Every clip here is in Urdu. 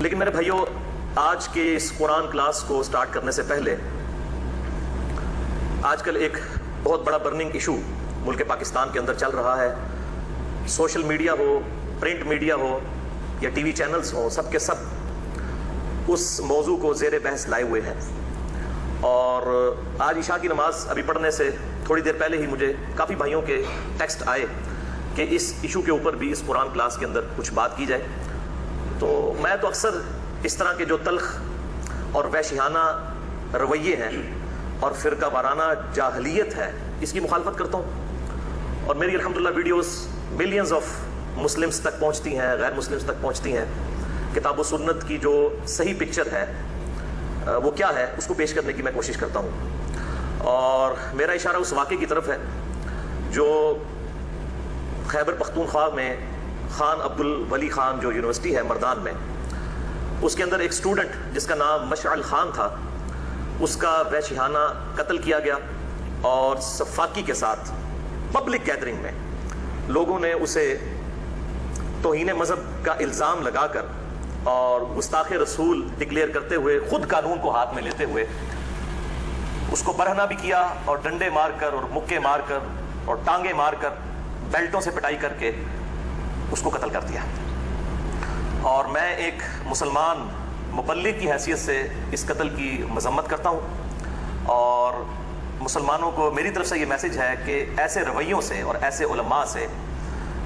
لیکن میرے بھائیوں، آج کے اس قرآن کلاس کو سٹارٹ کرنے سے پہلے آج کل ایک بہت بڑا برننگ ایشو ملک پاکستان کے اندر چل رہا ہے. سوشل میڈیا ہو، پرنٹ میڈیا ہو یا ٹی وی چینلز ہوں، سب کے سب اس موضوع کو زیر بحث لائے ہوئے ہیں. اور آج عشاء کی نماز ابھی پڑھنے سے تھوڑی دیر پہلے ہی مجھے کافی بھائیوں کے ٹیکسٹ آئے کہ اس ایشو کے اوپر بھی اس قرآن کلاس کے اندر کچھ بات کی جائے. تو میں تو اکثر اس طرح کے جو تلخ اور وحشیانہ رویے ہیں اور فرقہ وارانہ جاہلیت ہے، اس کی مخالفت کرتا ہوں. اور میری الحمدللہ ویڈیوز ملینز آف مسلمز تک پہنچتی ہیں، غیر مسلمز تک پہنچتی ہیں. کتاب و سنت کی جو صحیح پکچر ہے وہ کیا ہے، اس کو پیش کرنے کی میں کوشش کرتا ہوں. اور میرا اشارہ اس واقعے کی طرف ہے جو خیبر پختونخوا میں خان عبد الولی خان جو یونیورسٹی ہے مردان میں، اس کے اندر ایک سٹوڈنٹ جس کا نام مشعل خان تھا، اس کا وحشیانہ قتل کیا گیا. اور صفاقی کے ساتھ پبلک گیدرنگ میں لوگوں نے اسے توہین مذہب کا الزام لگا کر اور گستاخ رسول ڈکلیئر کرتے ہوئے، خود قانون کو ہاتھ میں لیتے ہوئے اس کو برہنہ بھی کیا اور ڈنڈے مار کر اور مکے مار کر اور ٹانگیں مار کر بیلٹوں سے پٹائی کر کے اس کو قتل کر دیا. اور میں ایک مسلمان مبلغ کی حیثیت سے اس قتل کی مذمت کرتا ہوں. اور مسلمانوں کو میری طرف سے یہ میسج ہے کہ ایسے رویوں سے اور ایسے علماء سے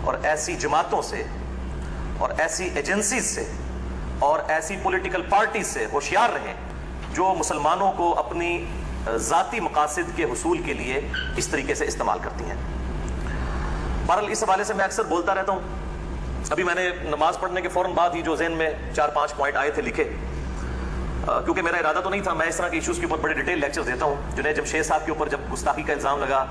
اور ایسی جماعتوں سے اور ایسی ایجنسیز سے اور ایسی پولیٹیکل پارٹیز سے ہوشیار رہیں جو مسلمانوں کو اپنی ذاتی مقاصد کے حصول کے لیے اس طریقے سے استعمال کرتی ہیں. بہرحال اس حوالے سے میں اکثر بولتا رہتا ہوں. ابھی میں نے نماز پڑھنے کے فوراً بعد ہی جو ذہن میں 4-5 پوائنٹ آئے تھے لکھے، کیونکہ میرا ارادہ تو نہیں تھا میں اس طرح کے ایشوز کے اوپر بڑے ڈیٹیل لیکچر دیتا ہوں. جنید جمشید صاحب کے اوپر جب گستاخی کا الزام لگا،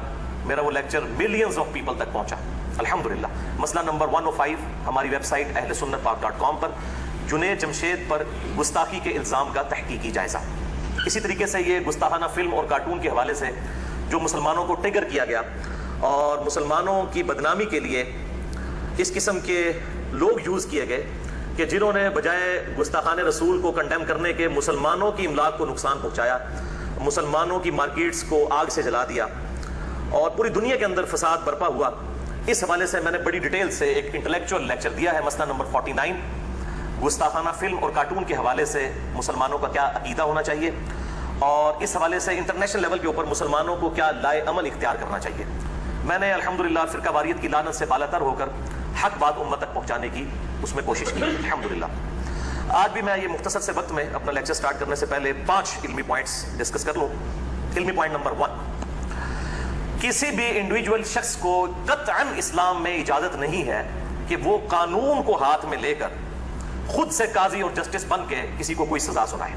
میرا وہ لیکچر ملینز آف پیپل تک پہنچا الحمدللہ. مسئلہ نمبر 105 ہماری ویب سائٹ اہلسنتپاک.com پر جنید جمشید پر گستاخی کے الزام کا تحقیقی جائزہ. اسی طریقے سے یہ گستاخانہ فلم اور کارٹون کے حوالے سے جو مسلمانوں کو ٹریگر کیا گیا اور مسلمانوں کی بدنامی کے لیے اس قسم کے لوگ یوز کیے گئے کہ جنہوں نے بجائے گستاخانہ رسول کو کنڈیم کرنے کے مسلمانوں کی املاک کو نقصان پہنچایا، مسلمانوں کی مارکیٹس کو آگ سے جلا دیا اور پوری دنیا کے اندر فساد برپا ہوا. اس حوالے سے میں نے بڑی ڈیٹیل سے ایک انٹلیکچوئل لیکچر دیا ہے. مسئلہ نمبر 49 گستاخانہ فلم اور کارٹون کے حوالے سے مسلمانوں کا کیا عقیدہ ہونا چاہیے اور اس حوالے سے انٹرنیشنل لیول کے اوپر مسلمانوں کو کیا لائے عمل اختیار کرنا چاہیے. میں نے الحمدللہ فرقہ واریت کی لعنت سے بالاتر ہو کر حق بات امت تک پہنچانے کی اس میں کوشش کی الحمدللہ. آج بھی میں یہ مختصر سے وقت میں اپنا لیکچر سٹارٹ کرنے سے پہلے 5 علمی پوائنٹس ڈسکس کر لوں. علمی پوائنٹ نمبر 1، کسی بھی انڈیویجول شخص کو قطعاً اسلام میں اجازت نہیں ہے کہ وہ قانون کو ہاتھ میں لے کر خود سے قاضی اور جسٹس بن کے کسی کو کوئی سزا سنائے،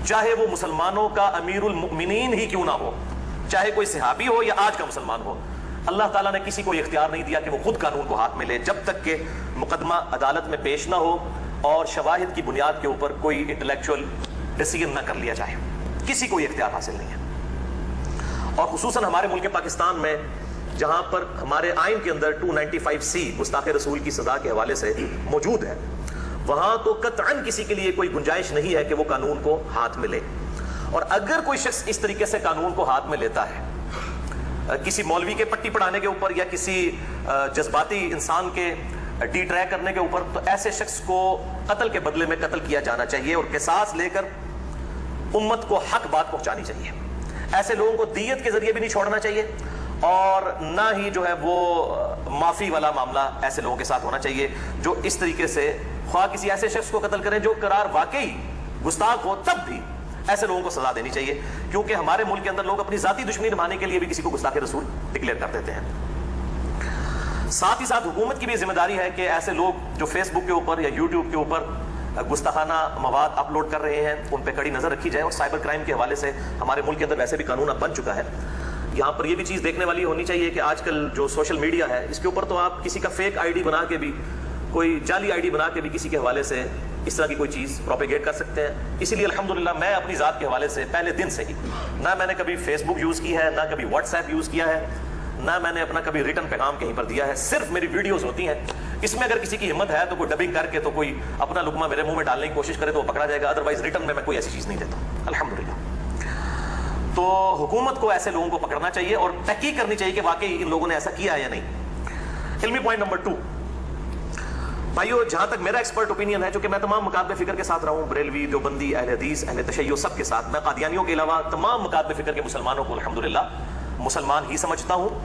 چاہے وہ مسلمانوں کا امیر المؤمنین ہی کیوں نہ ہو، چاہے کوئی صحابی ہو یا آج کا مسلمان ہو. اللہ تعالیٰ نے کسی کو یہ اختیار نہیں دیا کہ وہ خود قانون کو ہاتھ میں لے جب تک کہ مقدمہ عدالت میں پیش نہ ہو اور شواہد کی بنیاد کے اوپر کوئی انٹلیکچوئل ڈیسیژن نہ کر لیا جائے. کسی کو یہ اختیار حاصل نہیں ہے. اور خصوصاً ہمارے ملک پاکستان میں جہاں پر ہمارے آئین کے اندر 295C گستاخ رسول کی سزا کے حوالے سے موجود ہے، وہاں تو قطعاً کسی کے لیے کوئی گنجائش نہیں ہے کہ وہ قانون کو ہاتھ میں لے. اور اگر کوئی شخص اس طریقے سے قانون کو ہاتھ میں لیتا ہے کسی مولوی کے پٹی پڑھانے کے اوپر یا کسی جذباتی انسان کے ڈی ٹریک کرنے کے اوپر، تو ایسے شخص کو قتل کے بدلے میں قتل کیا جانا چاہیے اور قصاص لے کر امت کو حق بات پہنچانی چاہیے. ایسے لوگوں کو دیت کے ذریعے بھی نہیں چھوڑنا چاہیے اور نہ ہی جو ہے وہ معافی والا معاملہ ایسے لوگوں کے ساتھ ہونا چاہیے جو اس طریقے سے خواہ کسی ایسے شخص کو قتل کریں جو قرار واقعی گستاخ ہو، تب بھی ایسے لوگوں کو سزا دینی چاہیے. کیونکہ ہمارے ملک کے اندر لوگ اپنی ذاتی دشمنی نبھانے کے لیے بھی کسی کو گستاخ رسول ڈکلیئر کر دیتے ہیں. ساتھ ہی ساتھ حکومت کی بھی ذمہ داری ہے کہ ایسے لوگ جو فیس بک کے اوپر یا یوٹیوب کے اوپر گستاخانہ مواد اپلوڈ کر رہے ہیں ان پہ کڑی نظر رکھی جائے. اور سائبر کرائم کے حوالے سے ہمارے ملک کے اندر ویسے بھی قانون اب بن چکا ہے. یہاں پر یہ بھی چیز دیکھنے والی ہونی چاہیے کہ آج کل جو سوشل میڈیا ہے اس کے اوپر تو آپ کسی کا فیک آئی ڈی بنا کے بھی، کوئی جعلی آئی ڈی بنا کے بھی کسی کے حوالے سے اس طرح کی کوئی چیز پروپیگیٹ کر سکتے ہیں. اسی لیے الحمدللہ میں اپنی ذات کے حوالے سے پہلے دن سے ہی نہ میں نے کبھی فیس بک یوز کی ہے، نہ کبھی واٹس ایپ یوز کیا ہے، نہ میں نے اپنا کبھی ریٹن پیغام کہیں پر دیا ہے. صرف میری ویڈیوز ہوتی ہیں اس میں اگر کسی کی ہمت ہے تو کوئی ڈبنگ کر کے تو کوئی اپنا لقمہ میرے منہ میں ڈالنے کی کوشش کرے تو وہ پکڑا جائے گا, ادروائز ریٹرن میں کوئی ایسی چیز نہیں دیتا الحمدللہ. تو حکومت کو ایسے لوگوں کو پکڑنا چاہیے اور تحقیق کرنی چاہیے کہ واقعی ان لوگوں نے ایسا کیا ہے یا نہیں. علمی پوائنٹ نمبر 2 بھائیو, جہاں تک میرا ایکسپرٹ اوپینین ہے, چونکہ میں تمام مکاتب فکر کے ساتھ رہا ہوں, بریلوی, دیوبندی, اہل حدیث, اہل تشیع, سب کے ساتھ, میں قادیانیوں کے علاوہ تمام مکاتب فکر کے مسلمانوں کو الحمدللہ مسلمان ہی سمجھتا ہوں.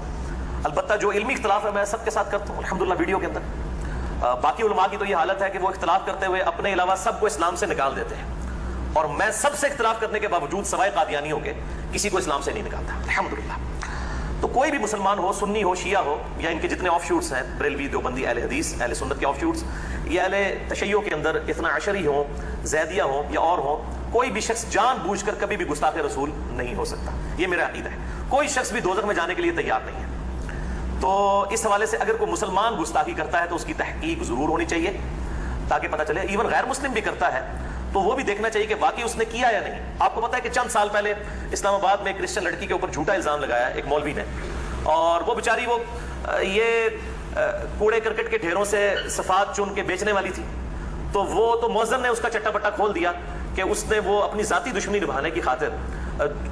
البتہ جو علمی اختلاف ہے میں سب کے ساتھ کرتا ہوں الحمدللہ ویڈیو کے اندر. باقی علماء کی تو یہ حالت ہے کہ وہ اختلاف کرتے ہوئے اپنے علاوہ سب کو اسلام سے نکال دیتے ہیں, اور میں سب سے اختلاف کرنے کے باوجود سوائے قادیانیوں کے کسی کو اسلام سے نہیں نکالتا الحمدللہ. تو کوئی بھی مسلمان ہو, سنی ہو, شیعہ ہو, یا ان کے جتنے آف شوٹس ہیں, بریلوی, دیوبندی, اہل حدیث, اہل سنت کے آف شوٹس, یا اہل تشیع کے اندر اثنا عشری ہوں, زیدیہ ہوں یا اور ہوں, کوئی بھی شخص جان بوجھ کر کبھی بھی گستاخ رسول نہیں ہو سکتا. یہ میرا عقیدہ ہے. کوئی شخص بھی دوزخ میں جانے کے لیے تیار نہیں ہے. تو اس حوالے سے اگر کوئی مسلمان گستاخی کرتا ہے تو اس کی تحقیق ضرور ہونی چاہیے تاکہ پتہ چلے. ایون غیر مسلم بھی کرتا ہے تو وہ بھی دیکھنا چاہیے کہ واقعی اس نے کیا یا نہیں. آپ کو پتا ہے کہ چند سال پہلے اسلام آباد میں ایک کرسچن لڑکی کے اوپر جھوٹا الزام لگایا ایک مولوی نے, اور وہ بیچاری وہ یہ کوڑے کرکٹ کے ڈھیروں سے صفات چن کے بیچنے والی تھی. تو وہ تو مؤذن نے اس کا چٹا پٹا کھول دیا کہ اس نے وہ اپنی ذاتی دشمنی نبھانے کی خاطر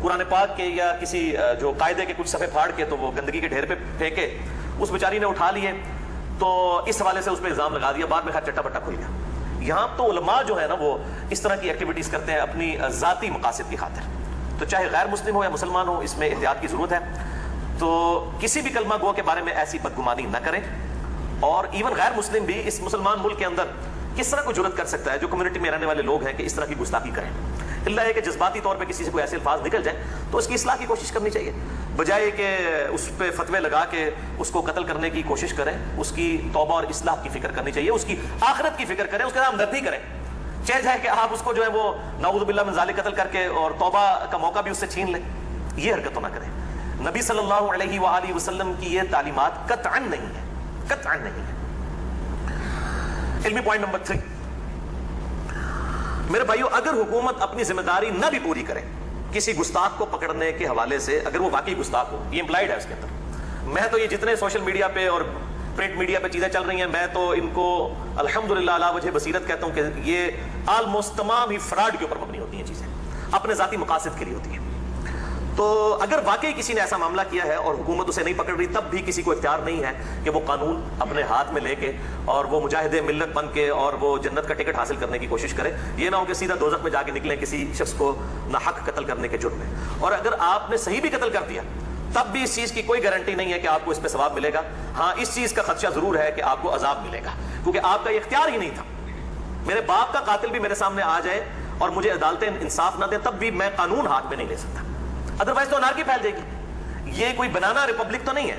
قرآن پاک کے یا کسی جو قاعدے کے کچھ صفحے پھاڑ کے تو وہ گندگی کے ڈھیر پہ پھینکے. اس بیچاری نے اٹھا لیے تو اس حوالے سے اس پہ الزام لگا دیا. بعد میں خیر چٹا پٹا کھل گیا. یہاں تو علماء جو ہے نا وہ اس طرح کی ایکٹیویٹیز کرتے ہیں اپنی ذاتی مقاصد کی خاطر. تو چاہے غیر مسلم ہو یا مسلمان ہو, اس میں احتیاط کی ضرورت ہے. تو کسی بھی کلمہ گو کے بارے میں ایسی بدگمانی نہ کریں. اور ایون غیر مسلم بھی اس مسلمان ملک کے اندر کس طرح کو جرت کر سکتا ہے جو کمیونٹی میں رہنے والے لوگ ہیں کہ اس طرح کی گستاخی کریں. اللہ ہے کہ جذباتی طور پہ کسی سے کوئی ایسے الفاظ نکل جائیں تو اس کی اصلاح کی کوشش کرنی چاہیے, بجائے کہ اس پہ فتوے لگا کے اس کو قتل کرنے کی کوشش کریں. اس کی توبہ اور اصلاح کی فکر کرنی چاہیے, اس کی آخرت کی فکر کریں, اس کے ساتھ ہمدردی کریں. چیز ہے کہ آپ اس کو جو ہے وہ نعوذ باللہ من ذالک قتل کر کے اور توبہ کا موقع بھی اس سے چھین لیں. یہ حرکت نہ کریں. نبی صلی اللہ علیہ وآلہ وسلم کی یہ تعلیمات قطعاً نہیں ہے, قطعاً نہیں ہے. علمی پوائنٹ نمبر 3 میرے بھائیو, اگر حکومت اپنی ذمہ داری نہ بھی پوری کرے کسی گستاخ کو پکڑنے کے حوالے سے, اگر وہ واقعی گستاخ ہو, یہ امپلائڈ ہے اس کے اندر. میں تو یہ جتنے سوشل میڈیا پہ اور پرنٹ میڈیا پہ چیزیں چل رہی ہیں, میں تو ان کو الحمدللہ علی وجہ بصیرت کہتا ہوں کہ یہ آلموسٹ تمام ہی فراڈ کے اوپر مبنی ہوتی ہیں چیزیں, اپنے ذاتی مقاصد کے لیے ہوتی ہیں. تو اگر واقعی کسی نے ایسا معاملہ کیا ہے اور حکومت اسے نہیں پکڑ رہی, تب بھی کسی کو اختیار نہیں ہے کہ وہ قانون اپنے ہاتھ میں لے کے اور وہ مجاہد ملت بن کے اور وہ جنت کا ٹکٹ حاصل کرنے کی کوشش کرے. یہ نہ ہو کہ سیدھا دوزخ میں جا کے نکلیں کسی شخص کو ناحق قتل کرنے کے جرم میں. اور اگر آپ نے صحیح بھی قتل کر دیا تب بھی اس چیز کی کوئی گارنٹی نہیں ہے کہ آپ کو اس پہ ثواب ملے گا. ہاں, اس چیز کا خدشہ ضرور ہے کہ آپ کو عذاب ملے گا, کیونکہ آپ کا یہ اختیار ہی نہیں تھا. میرے باپ کا قاتل بھی میرے سامنے آ جائے اور مجھے عدالتیں انصاف نہ دیں تب بھی میں قانون ہاتھ میں نہیں لے سکتا, ادروائز تو انارکی پھیل جائے گی. یہ کوئی بنانا ریپبلک تو نہیں ہے,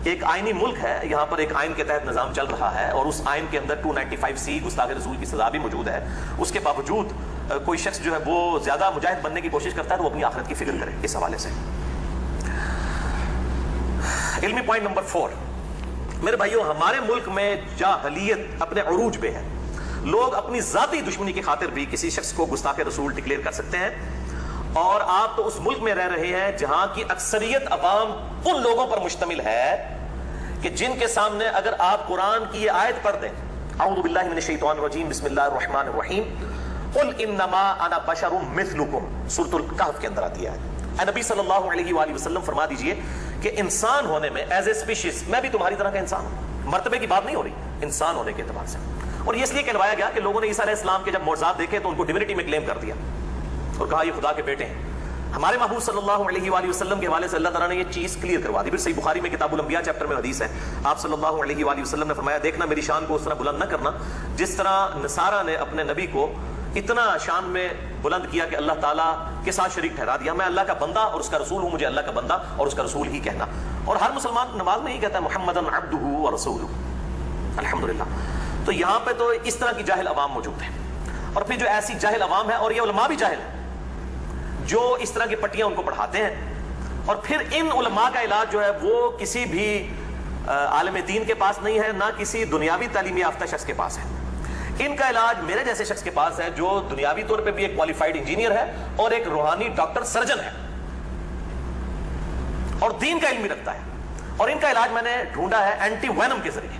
ایک آئینی ملک ہے. یہاں پر ایک آئین کے تحت نظام چل رہا ہے اور اس آئین کے اندر 295C گستاخ رسول کی سزا بھی موجود ہے. اس کے باوجود کوئی شخص جو ہے وہ زیادہ مجاہد بننے کی کوشش کرتا ہے تو وہ اپنی آخرت کی فکر کرے اس حوالے سے. علمی پوائنٹ نمبر 4 میرے بھائیوں, ہمارے ملک میں جاہلیت اپنے عروج پہ ہے. لوگ اپنی ذاتی دشمنی کی خاطر بھی کسی شخص کو گستاخ رسول ڈکلیئر کر سکتے ہیں. اور آپ تو اس ملک میں رہ رہے ہیں جہاں کی اکثریت عوام ان لوگوں پر مشتمل ہے کہ جن کے سامنے اگر آپ قرآن کی یہ آیت پڑھ دیں, اعوذ باللہ من الشیطان الرجیم, بسم اللہ الرحمن الرحیم, قل انما انا بشر مثلکم, سورۃ الکہف کے اندر آتی ہے. اے نبی صلی اللہ علیہ وآلہ وسلم فرما دیجئے کہ انسان ہونے میں ایز اے اسپیشیز میں بھی تمہاری طرح کا انسان ہوں. مرتبے کی بات نہیں ہو رہی, انسان ہونے کے اعتبار سے. اور یہ اس لیے کہلوایا گیا کہ لوگوں نے عیسیٰ علیہ السلام کے جب معجزات دیکھے تو ان کو ڈیوینٹی میں کلیم کر دیا اور کہا یہ خدا کے بیٹے ہیں. ہمارے محبوب صلی اللہ علیہ وآلہ وسلم کے حوالے سے اللہ تعالیٰ نے یہ چیز کلیئر کروا دی. پھر صحیح بخاری میں کتاب الانبیاء چیپٹر میں حدیث ہے, آپ صلی اللہ علیہ وآلہ وسلم نے فرمایا, دیکھنا میری شان کو اس طرح بلند نہ کرنا جس طرح نصارہ نے اپنے نبی کو اتنا شان میں بلند کیا کہ اللہ تعالیٰ کے ساتھ شریک ٹھہرا دیا. میں اللہ کا بندہ اور اس کا رسول ہوں, مجھے اللہ کا بندہ اور اس کا رسول ہی کہنا. اور ہر مسلمان نماز میں ہی کہتا ہے محمدً عبدہ ورسولہ, الحمدللہ. تو یہاں پہ تو اس طرح کی جاہل عوام موجود ہے. اور پھر جو ایسی جاہل عوام ہے, اور یہ علماء بھی جاہل ہیں جو اس طرح کی پٹیاں ان کو پڑھاتے ہیں, اور پھر ان علماء کا علاج جو ہے وہ کسی بھی عالم دین کے پاس نہیں ہے, نہ کسی دنیاوی تعلیم یافتہ شخص کے پاس ہے. ان کا علاج میرے جیسے شخص کے پاس ہے جو دنیاوی طور پہ بھی ایک کوالیفائڈ انجینئر ہے اور ایک روحانی ڈاکٹر سرجن ہے اور دین کا علم بھی رکھتا ہے. اور ان کا علاج میں نے ڈھونڈا ہے اینٹی وینم کے ذریعے.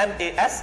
MAS